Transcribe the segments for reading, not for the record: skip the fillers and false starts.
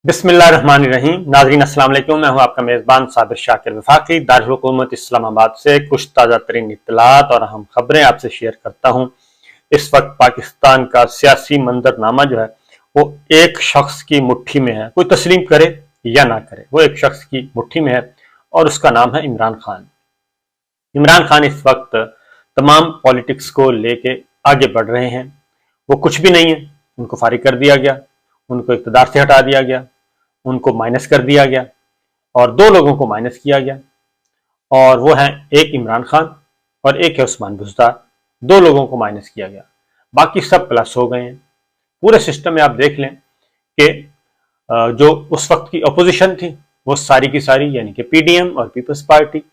बिस्मिल्लाहिर्रहमानिर्रहीम। नाज़रीन अस्सलाम वालेकुम। मैं हूं आपका मेज़बान साबिर शाकिर वफाकी दारुल हुकूमत इस्लामाबाद से कुछ ताज़ा तरीन इत्तलात और अहम खबरें आपसे शेयर करता हूं। इस वक्त पाकिस्तान का सियासी मंजरनामा जो है वो एक शख्स की मुट्ठी में है। कोई तस्लीम करे या ना करे, वो एक शख्स की मुट्ठी में है और उसका नाम है इमरान खान। इमरान खान इस वक्त तमाम पॉलिटिक्स को लेके आगे बढ़ रहे हैं। वो कुछ भी नहीं है, उनको फारिग कर दिया गया, उनको इक़्तिदार से हटा दिया गया, उनको माइनस कर दिया गया और दो लोगों को माइनस किया गया और वो हैं एक इमरान खान और एक है उस्मान बुज़दार। दो लोगों को माइनस किया गया, बाकी सब प्लस हो गए हैं। पूरे सिस्टम में आप देख लें कि जो उस वक्त की अपोजिशन थी वो सारी की सारी यानी कि पीडीएम और पीपल्स पार्टी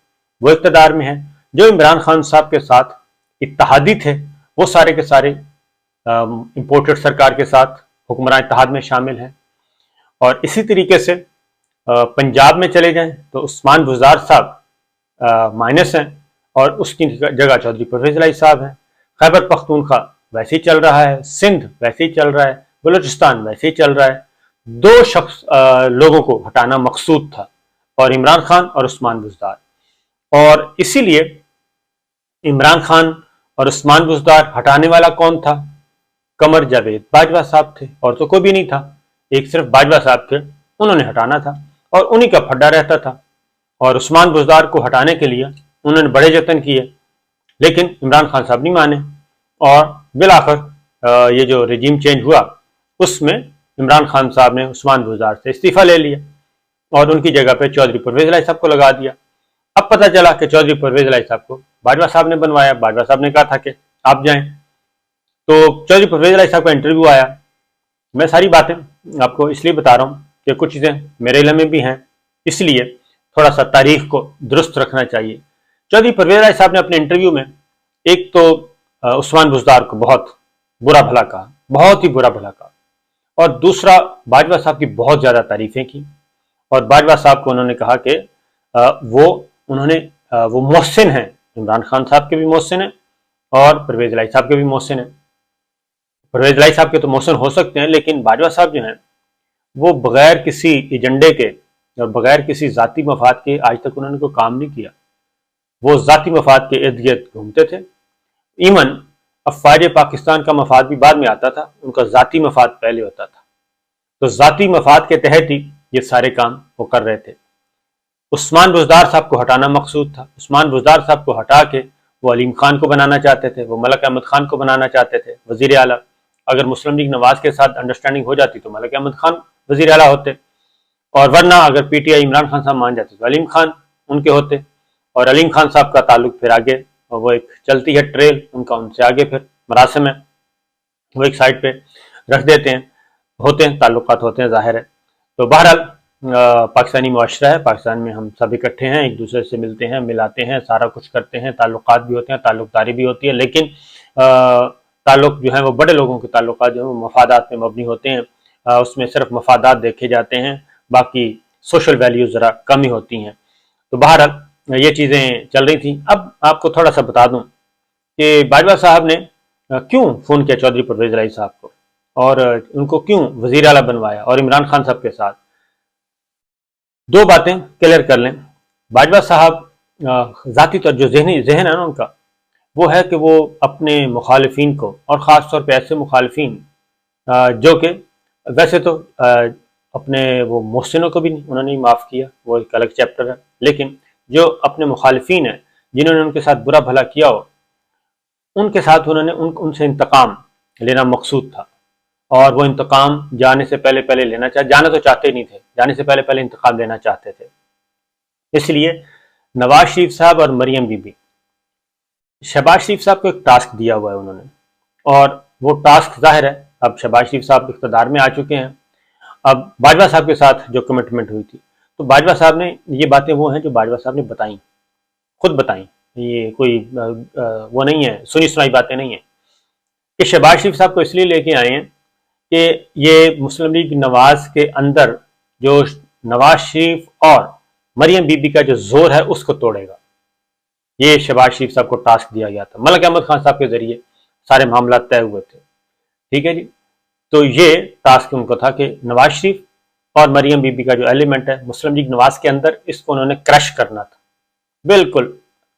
वो इक़्तिदार में है। जो इमरान खान साहब के साथ इत्तेहादी थे वो सारे के सारे इम्पोर्टेड सरकार के साथ हुक्मरान इत्तेहाद में शामिल हैं। और इसी तरीके से पंजाब में चले जाएं तो उस्मान बुज़दार साहब माइनस हैं और उसकी जगह चौधरी परवेज़ इलाही साहब हैं। खैबर पख्तूनख्वा वैसे ही चल रहा है, सिंध वैसे ही चल रहा है, बलूचिस्तान वैसे ही चल रहा है। दो शख्स लोगों को हटाना मकसूद था और इमरान खान और उस्मान बुज़दार, और इसीलिए इमरान खान और उस्मान बुज़दार हटाने वाला कौन था? कमर जावेद बाजवा साहब थे और तो कोई भी नहीं था। एक सिर्फ बाजवा साहब थे, उन्होंने हटाना था और उन्हीं का फड्डा रहता था। और उस्मान बुज़दार को हटाने के लिए उन्होंने बड़े जतन किए, लेकिन इमरान खान साहब नहीं माने और बिलाखिर ये जो रजीम चेंज हुआ उसमें इमरान खान साहब ने उस्मान बुज़दार से इस्तीफ़ा ले लिया और उनकी जगह पे चौधरी परवेज़ इलाही साहब को लगा दिया। अब पता चला कि चौधरी परवेज़ इलाही साहब को बाजवा साहब ने बनवाया। बाजवा साहब ने कहा था कि आप जाएं, तो चौधरी परवेज़ इलाही साहब का इंटरव्यू आया। मैं सारी बातें आपको इसलिए बता रहा हूँ कि कुछ चीज़ें मेरे इल्म में भी हैं, इसलिए थोड़ा सा तारीख को दुरुस्त रखना चाहिए। चौधरी परवेज़ इलाही साहब ने अपने इंटरव्यू में एक तो उस्मान बुज़दार को बहुत बुरा भला कहा, बहुत ही बुरा भला कहा, और दूसरा बाजवा साहब की बहुत ज़्यादा तारीफ़ें की। और बाजवा साहब को उन्होंने कहा कि वो मोहसिन हैं, इमरान खान साहब के भी मोहसिन हैं और परवेज़ इलाही साहब के भी मोहसिन हैं। परवेज़ इलाही साहब के तो मोहसिन हो सकते हैं, लेकिन बाजवा साहब जो हैं वो बगैर किसी एजेंडे के और बगैर किसी ज़ाती मफाद के आज तक उन्होंने कोई काम नहीं किया। वो ज़ाती मफाद के इर्द गिर्द घूमते थे। इवन अफ़वाज पाकिस्तान का मफाद भी बाद में आता था, उनका ज़ाती मफाद पहले होता था। तो ज़ाती मफाद के तहत ही ये सारे काम वो कर रहे थे। उस्मान बुज़दार साहब को हटाना मकसूद था। उस्मान बुज़दार साहब को हटा के वो अलीम खान को बनाना चाहते थे, वो मलक अहमद खान को बनाना चाहते थे वज़ीर आला। अगर मुस्लिम लीग नवाज के साथ अंडरस्टैंडिंग हो जाती तो मलक अहमद खान वज़ीर आला होते, और वरना अगर पीटीआई इमरान खान साहब मान जाते तो अलीम खान उनके होते। और अलीम खान साहब का ताल्लुक फिर आगे, और वो एक चलती है ट्रेल उनका, उनसे आगे फिर मरासिम है, वो एक साइड पे रख देते हैं, होते हैं ताल्लुकात होते हैं, जाहिर है। तो बहरहाल पाकिस्तानी मुआशरा है, पाकिस्तान में हम सब इकट्ठे हैं, एक दूसरे से मिलते हैं, मिलाते हैं, सारा कुछ करते हैं, ताल्लुकात भी होते हैं, ताल्लुकदारी भी होती है, लेकिन ताल्लुक जो है वो बड़े लोगों के ताल्लुकात जो है वो मफादात में मबनी होते हैं। उसमें सिर्फ मफादात देखे जाते हैं, बाकी सोशल वैल्यूज ज़रा कम ही होती हैं। तो बहरहाल ये चीज़ें चल रही थी। अब आपको थोड़ा सा बता दूं कि बाजवा साहब ने क्यों फ़ोन किया चौधरी परवेज़ इलाही साहब को और उनको क्यों वज़ीर आला बनवाया और इमरान खान साहब के साथ। दो बातें क्लियर कर लें। बाजवा साहब ज़ाती तौर जो जहन है ना उनका, वो है कि वो अपने मुखालिफिन को, और ख़ास तौर पे ऐसे मुखालिफिन जो कि वैसे तो अपने वो मोहसिनों को भी नहीं उन्होंने माफ़ किया, वो एक अलग चैप्टर है, लेकिन जो अपने मुखालिफिन हैं जिन्होंने उनके साथ बुरा भला किया हो, उनके साथ उन्होंने उनसे इंतकाम लेना मकसूद था। और वो इंतकाम जाने से पहले पहले लेना जाना तो चाहते ही नहीं थे, जाने से पहले पहले इंतकाम लेना चाहते थे। इसलिए नवाज शरीफ साहब और मरियम बीबी, शहबाज शरीफ साहब को एक टास्क दिया हुआ है उन्होंने, और वो टास्क जाहिर है अब शहबाज शरीफ साहब इक़्तिदार में आ चुके हैं। अब बाजवा साहब के साथ जो कमिटमेंट हुई थी, तो बाजवा साहब ने ये बातें वो हैं जो बाजवा साहब ने बताई, खुद बताई, ये कोई वो नहीं है, सुनी सुनाई बातें नहीं है। कि शहबाज शरीफ साहब को इसलिए लेके आए हैं कि ये मुस्लिम लीग नवाज के अंदर जो नवाज शरीफ और मरियम बीबी का जो जोर है उसको तोड़ेगा। ये शहबाज शरीफ साहब को टास्क दिया गया था, मलक अहमद खान साहब के जरिए सारे मामला तय हुए थे। ठीक है जी। तो ये टास्क उनको था कि नवाज शरीफ और मरियम बीबी का जो एलिमेंट है मुस्लिम लीग नवाज के अंदर, इसको उन्होंने क्रश करना था, बिल्कुल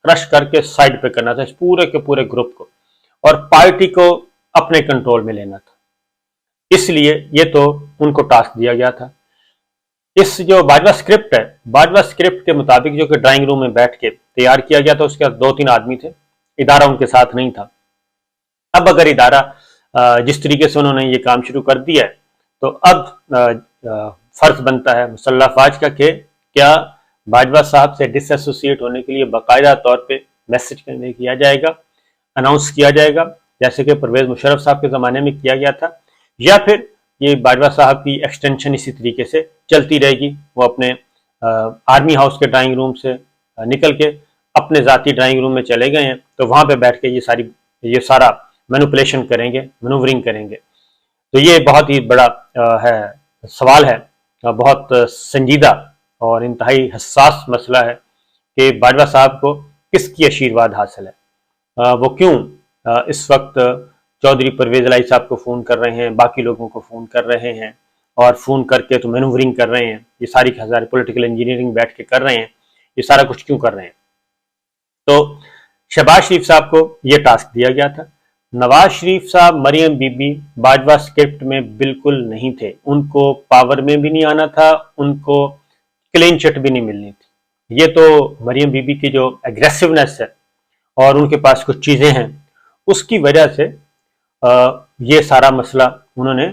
क्रश करके साइड पे करना था इस पूरे के पूरे ग्रुप को, और पार्टी को अपने कंट्रोल में लेना था। इसलिए ये तो उनको टास्क दिया गया था। इस जो बाजवा स्क्रिप्ट है, बाजवा स्क्रिप्ट के मुताबिक जो कि ड्राइंग रूम में बैठ के तैयार किया गया था, उसके 2-3 आदमी थे, इदारा उनके साथ नहीं था। अब अगर इदारा जिस तरीके से उन्होंने ये काम शुरू कर दिया है, तो अब फर्ज बनता है मुसल्लह अफवाज का कि क्या बाजवा साहब से डिसएसोसिएट होने के लिए बाकायदा तौर पे मैसेज कन्वे किया जाएगा, अनाउंस किया जाएगा, जैसे कि परवेज मुशर्रफ साहब के ज़माने में किया गया था, या फिर ये बाजवा साहब की एक्सटेंशन इसी तरीके से चलती रहेगी। वो अपने आर्मी हाउस के ड्राइंग रूम से निकल के अपने ज़ाती ड्राइंग रूम में चले गए हैं, तो वहाँ पे बैठ के ये सारा मैनिपुलेशन करेंगे, मैनूवरिंग करेंगे। तो ये बहुत ही बड़ा सवाल है, बहुत संजीदा और इंतहाई हसास मसला है कि बाजवा साहब को किसकी आशीर्वाद हासिल है। वो क्यों इस वक्त चौधरी परवेज इलाही साहब को फ़ोन कर रहे हैं, बाकी लोगों को फ़ोन कर रहे हैं, और फ़ोन करके तो मैनूवरिंग कर रहे हैं, ये सारी पॉलिटिकल इंजीनियरिंग बैठ के कर रहे हैं, ये सारा कुछ क्यों कर रहे हैं। तो शहबाज शरीफ साहब को ये टास्क दिया गया था। नवाज शरीफ साहब मरियम बीबी बाजवा स्क्रिप्ट में बिल्कुल नहीं थे, उनको पावर में भी नहीं आना था, उनको क्लीन चिट भी नहीं मिलनी थी। ये तो मरियम बीबी की जो एग्रेसिवनेस है और उनके पास कुछ चीज़ें हैं, उसकी वजह से ये सारा मसला उन्होंने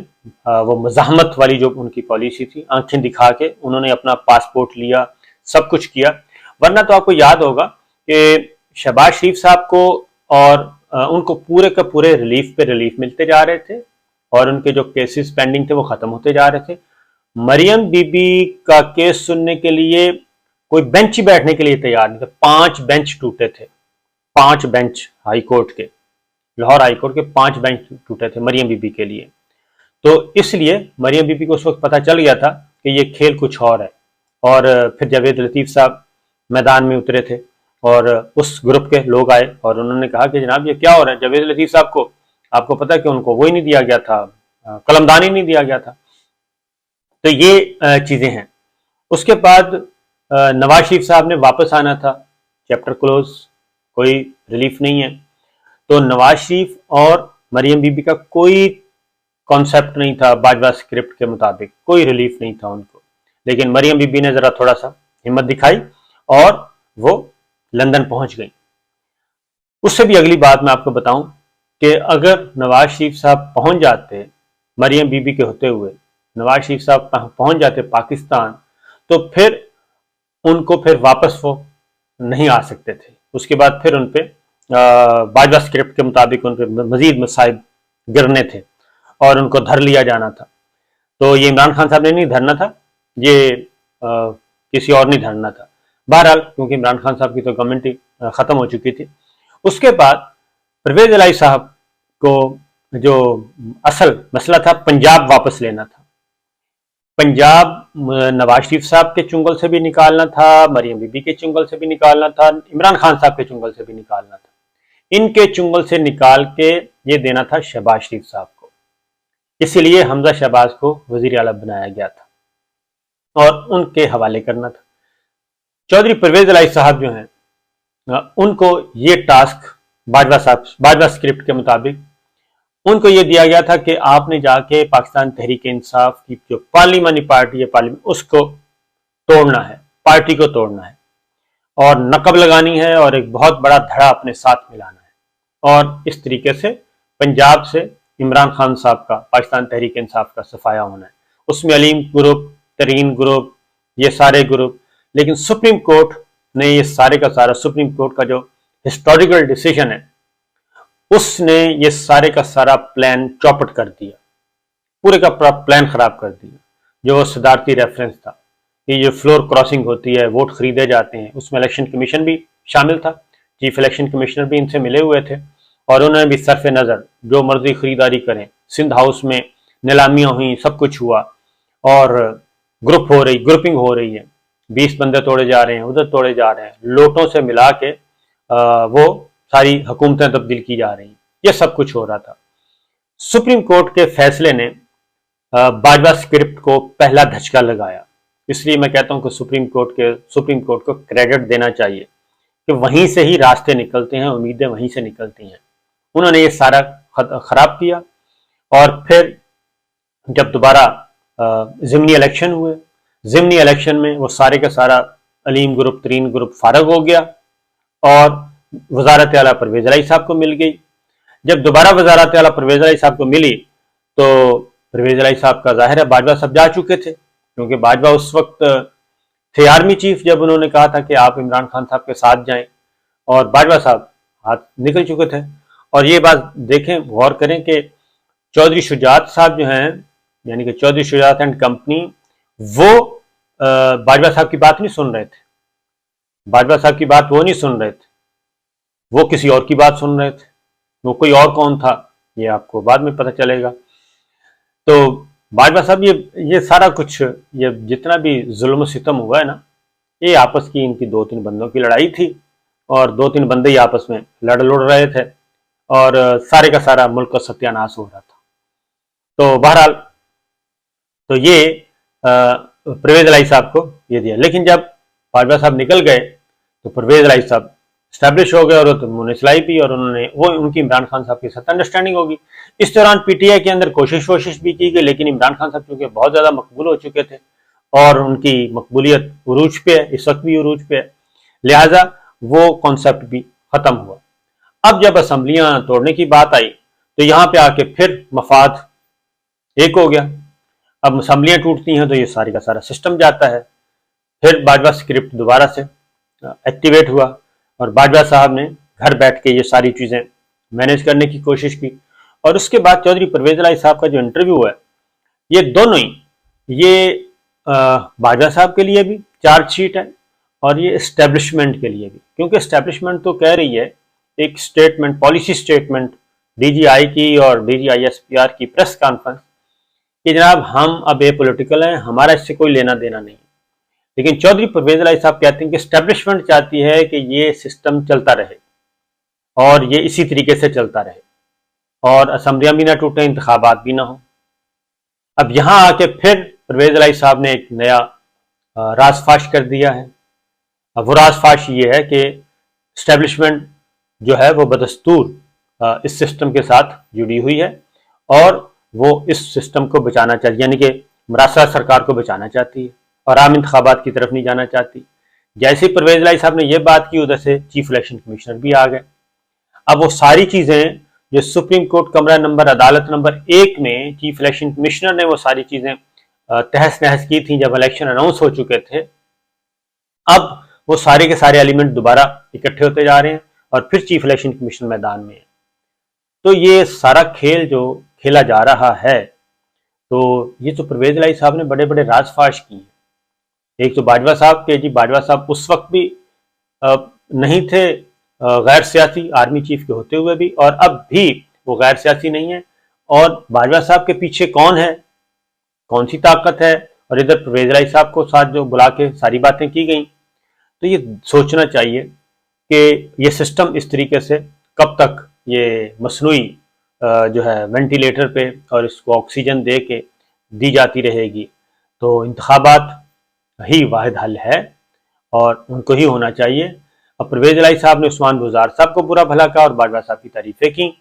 वो मज़ाहमत वाली जो उनकी पॉलिसी थी, आंखें दिखा के उन्होंने अपना पासपोर्ट लिया, सब कुछ किया। वरना तो आपको याद होगा कि शहबाज शरीफ साहब को और उनको पूरे का पूरे रिलीफ पे रिलीफ मिलते जा रहे थे, और उनके जो केसेस पेंडिंग थे वो ख़त्म होते जा रहे थे। मरियम बीबी का केस सुनने के लिए कोई बेंच ही बैठने के लिए तैयार नहीं था। 5 बेंच टूटे थे, 5 बेंच हाई कोर्ट के, लाहौर हाई कोर्ट के 5 बेंच टूटे थे मरियम बीबी के लिए। तो इसलिए मरियम बीबी को उस वक्त पता चल गया था कि ये खेल कुछ और है। और फिर जावेद लतीफ़ साहब मैदान में उतरे थे और उस ग्रुप के लोग आए और उन्होंने कहा कि जनाब ये क्या हो रहा है। जावेद लतीफ़ साहब को आपको पता है कि उनको वो ही नहीं दिया गया था, कलमदान ही नहीं दिया गया था। तो ये चीज़ें हैं। उसके बाद नवाज शरीफ साहब ने वापस आना था, चैप्टर क्लोज, कोई रिलीफ नहीं है। तो नवाज शरीफ और मरियम बीबी का कोई कॉन्सेप्ट नहीं था, बाजवा स्क्रिप्ट के मुताबिक कोई रिलीफ नहीं था उनको। लेकिन मरियम बीबी ने ज़रा थोड़ा सा हिम्मत दिखाई और वो लंदन पहुंच गई। उससे भी अगली बात मैं आपको बताऊं कि अगर नवाज शरीफ साहब पहुंच जाते, मरियम बीबी के होते हुए नवाज शरीफ साहब पहुंच जाते पाकिस्तान, तो फिर उनको फिर वापस वो नहीं आ सकते थे। उसके बाद फिर उन पर बाजवा स्क्रिप्ट के मुताबिक उन पर मजीद मसाइब गिरने थे और उनको धर लिया जाना था। तो ये इमरान खान साहब ने नहीं धरना था, ये किसी और ने धरना था। बहरहाल क्योंकि इमरान खान साहब की तो गवर्नमेंट ही ख़त्म हो चुकी थी। उसके बाद परवेज इलाही साहब को जो असल मसला था पंजाब वापस लेना था। पंजाब नवाज शरीफ साहब के चुंगल से भी निकालना था, मरियम बीबी के चुंगल से भी निकालना था, इमरान खान साहब के चुंगल से भी निकालना था। इनके चुंगल से निकाल के ये देना था शहबाज शरीफ साहब को। इसीलिए हमजा शहबाज को वजीर आला बनाया गया था और उनके हवाले करना था। चौधरी परवेज इलाही साहब जो हैं उनको ये टास्क बाजवा स्क्रिप्ट के मुताबिक उनको ये दिया गया था कि आपने जाके पाकिस्तान तहरीक इंसाफ की जो पार्लिमानी पार्टी है, पार्लियामेंट, उसको तोड़ना है, पार्टी को तोड़ना है और नकब लगानी है और एक बहुत बड़ा धड़ा अपने साथ मिलाना है। और इस तरीके से पंजाब से इमरान खान साहब का, पाकिस्तान तहरीक इंसाफ का सफाया होना है। उसमें अलीम ग्रुप, तरीन ग्रुप, ये सारे ग्रुप। लेकिन सुप्रीम कोर्ट ने ये सारे का सारा, सुप्रीम कोर्ट का जो हिस्टोरिकल डिसीजन है, उसने ये सारे का सारा प्लान चौपट कर दिया, पूरे का पूरा प्लान खराब कर दिया। जो सदारती रेफरेंस था, ये जो फ्लोर क्रॉसिंग होती है, वोट खरीदे जाते हैं, उसमें इलेक्शन कमीशन भी शामिल था। चीफ इलेक्शन कमिश्नर भी इनसे मिले हुए थे और उन्होंने भी सरफ नज़र जो मर्जी खरीदारी करें। सिंध हाउस में नीलामियाँ हुई, सब कुछ हुआ और ग्रुपिंग हो रही है। 20 बंदे तोड़े जा रहे हैं, उधर तोड़े जा रहे हैं, लोटों से मिला के वो सारी हुकूमतें तब्दील की जा रही हैं। ये सब कुछ हो रहा था। सुप्रीम कोर्ट के फैसले ने बाजवा स्क्रिप्ट को पहला धचका लगाया। इसलिए मैं कहता हूं कि सुप्रीम कोर्ट को क्रेडिट देना चाहिए कि वहीं से ही रास्ते निकलते हैं, उम्मीदें वहीं से निकलती हैं। उन्होंने ये सारा खराब किया और फिर जब दोबारा ज़िमनी इलेक्शन हुए, ज़िमनी इलेक्शन में वो सारे का सारा अलीम ग्रुप, तरीन ग्रुप फारग हो गया और वजारत आला परवेज इलाही साहब को मिल गई। जब दोबारा वजारत आला परवेज इलाही साहब को मिली तो परवेज इलाही साहब का जाहिर है बाजवा सब जा चुके थे, क्योंकि बाजवा उस वक्त थे आर्मी चीफ जब उन्होंने कहा था कि आप इमरान खान साहब के साथ जाएं, और बाजवा साहब हाथ निकल चुके थे। और ये बात देखें, गौर करें कि चौधरी शुजात साहब जो हैं, यानी कि चौधरी शुजात एंड कंपनी, वो बाजवा साहब की बात नहीं सुन रहे थे। बाजवा साहब की बात वो नहीं सुन रहे थे, वो किसी और की बात सुन रहे थे। वो कोई और कौन था ये आपको बाद में पता चलेगा। तो बाजवा साहब ये सारा कुछ, ये जितना भी जुल्म सितम हुआ है ना, ये आपस की इनकी 2-3 बंदों की लड़ाई थी और 2-3 बंदे ही आपस में लड़ रहे थे और सारे का सारा मुल्क का सत्यानाश हो रहा था। तो बहरहाल तो ये परवेज इलाही साहब को ये दिया। लेकिन जब बाजवा साहब निकल गए तो परवेज इलाही साहब स्टैब्लिश हो गए और उन्होंने सिलाई भी, और उनकी इमरान खान साहब के साथ अंडरस्टैंडिंग होगी। इस दौरान पीटीआई के अंदर कोशिश भी की गई, लेकिन इमरान खान साहब चूंकि बहुत ज्यादा मकबूल हो चुके थे और उनकी मकबूलियत उरूज पे है, इस वक्त भी उरूज पे है, लिहाजा वो कॉन्सेप्ट भी खत्म हुआ। अब जब असम्बलियां तोड़ने की बात आई तो यहां पे आके फिर मफाद एक हो गया। अब असम्बलियां टूटती हैं तो ये सारी का सारा सिस्टम जाता है। फिर बाजवा स्क्रिप्ट दोबारा से एक्टिवेट हुआ और बाजवा साहब ने घर बैठ के ये सारी चीजें मैनेज करने की कोशिश की। और उसके बाद चौधरी परवेज इलाही साहब का जो इंटरव्यू है, ये दोनों ही, ये बाजवा साहब के लिए भी चार्जशीट है और ये एस्टेब्लिशमेंट के लिए भी, क्योंकि एस्टेब्लिशमेंट तो कह रही है एक स्टेटमेंट, पॉलिसी स्टेटमेंट डीजीआई की और डीजीआईएसपीआर की प्रेस कॉन्फ्रेंस कि जनाब हम अब ए पॉलिटिकल हैं, हमारा इससे कोई लेना देना नहीं। लेकिन चौधरी परवेज इलाही साहब कहते हैं कि एस्टेब्लिशमेंट चाहती है कि ये सिस्टम चलता रहे और ये इसी तरीके से चलता रहे और असम्बलियां भी ना टूटे, इंतखाबात भी ना हो। अब यहां आके फिर परवेज इलाही साहब ने एक नया राजफाश कर दिया है। अब वो राजफाश ये है कि एस्टेब्लिशमेंट जो है वो बदस्तूर इस सिस्टम के साथ जुड़ी हुई है और वो इस सिस्टम को बचाना चाहती, यानी कि मरासा सरकार को बचाना चाहती है और आम इंतखाबात की तरफ नहीं जाना चाहती। जैसे ही परवेज इलाही साहब ने यह बात की, उधर से चीफ इलेक्शन कमिश्नर भी आ गए। अब वो सारी चीजें जो सुप्रीम कोर्ट कमरा नंबर अदालत नंबर 1 में चीफ इलेक्शन कमिश्नर ने वो सारी चीजें तहस नहस की थी जब इलेक्शन अनाउंस हो चुके थे, अब वो सारे के सारे एलिमेंट दोबारा इकट्ठे होते जा रहे हैं और फिर चीफ इलेक्शन कमिश्नर मैदान में है। तो ये सारा खेल जो खेला जा रहा है, तो ये तो परवेज इलाही साहब ने बड़े बड़े राजफाश किए। एक तो बाजवा साहब के, जी बाजवा साहब उस वक्त भी नहीं थे गैर सियासी, आर्मी चीफ के होते हुए भी, और अब भी वो गैर सियासी नहीं है। और बाजवा साहब के पीछे कौन है, कौन सी ताकत है, और इधर परवेज इलाही साहब को साथ जो बुला के सारी बातें की गई। तो ये सोचना चाहिए कि ये सिस्टम इस तरीके से कब तक ये मसनूई जो है वेंटिलेटर पे और इसको ऑक्सीजन दे के दी जाती रहेगी। तो इंतखाबात ही वाहिद हल है और उनको ही होना चाहिए। अब परवेज इलाही साहब ने उस्मान बुज़दार साहब को बुरा भला कहा और बाजवा साहब की तारीफें की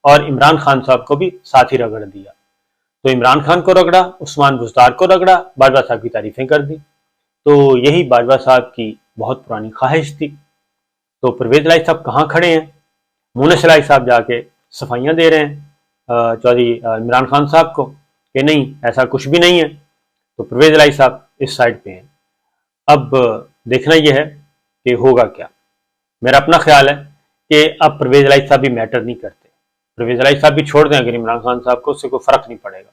और इमरान खान साहब को भी साथ ही रगड़ दिया। तो इमरान खान को रगड़ा, उस्मान बुज़दार को रगड़ा, बाजवा साहब की तारीफें कर दी। तो यही बाजवा साहब की बहुत पुरानी ख्वाहिश थी। तो परवेज इलाही साहब कहाँ खड़े हैं? मुनस इलाही साहब जाके सफाइयाँ दे रहे हैं चौधरी इमरान खान साहब को कि नहीं, ऐसा कुछ भी नहीं है। तो परवेज इलाही साहब इस साइड पे हैं। अब देखना यह है कि होगा क्या। मेरा अपना ख्याल है कि अब परवेज इलाही साहब भी मैटर नहीं करते। परवेज इलाही साहब भी छोड़ दें अगर इमरान खान साहब को, उससे कोई फर्क नहीं पड़ेगा।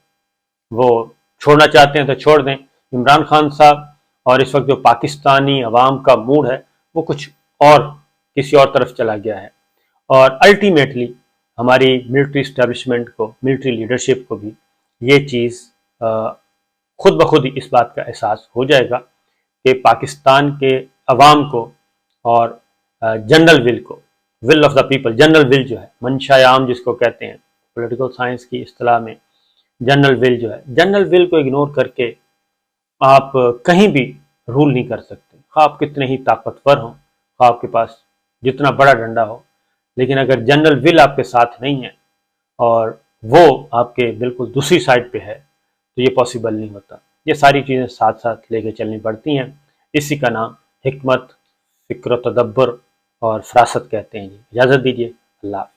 वो छोड़ना चाहते हैं तो छोड़ दें इमरान खान साहब। और इस वक्त जो पाकिस्तानी अवाम का मूड है वो कुछ और किसी और तरफ चला गया है और अल्टीमेटली हमारी मिलिट्री इस्टेब्लिशमेंट को, मिलिट्री लीडरशिप को भी ये चीज़ खुद ब खुद इस बात का एहसास हो जाएगा कि पाकिस्तान के अवाम को और जनरल विल को, will of the people, general will जो है, मंशा आम जिसको कहते हैं पॉलिटिकल साइंस की इस्तिलाह में, जनरल विल जो है, जनरल विल को इग्नोर करके आप कहीं भी रूल नहीं कर सकते। आप कितने ही ताकतवर हों, आपके पास जितना बड़ा डंडा हो, लेकिन अगर जनरल विल आपके साथ नहीं है और वो आपके बिल्कुल दूसरी साइड पे है तो ये पॉसिबल नहीं होता। ये सारी चीज़ें साथ साथ लेके चलनी पड़ती हैं। इसी का नाम हिकमत, फिक्र, तदब्बर और फरासत कहते हैं जी। इजाज़त दीजिए। अल्लाह।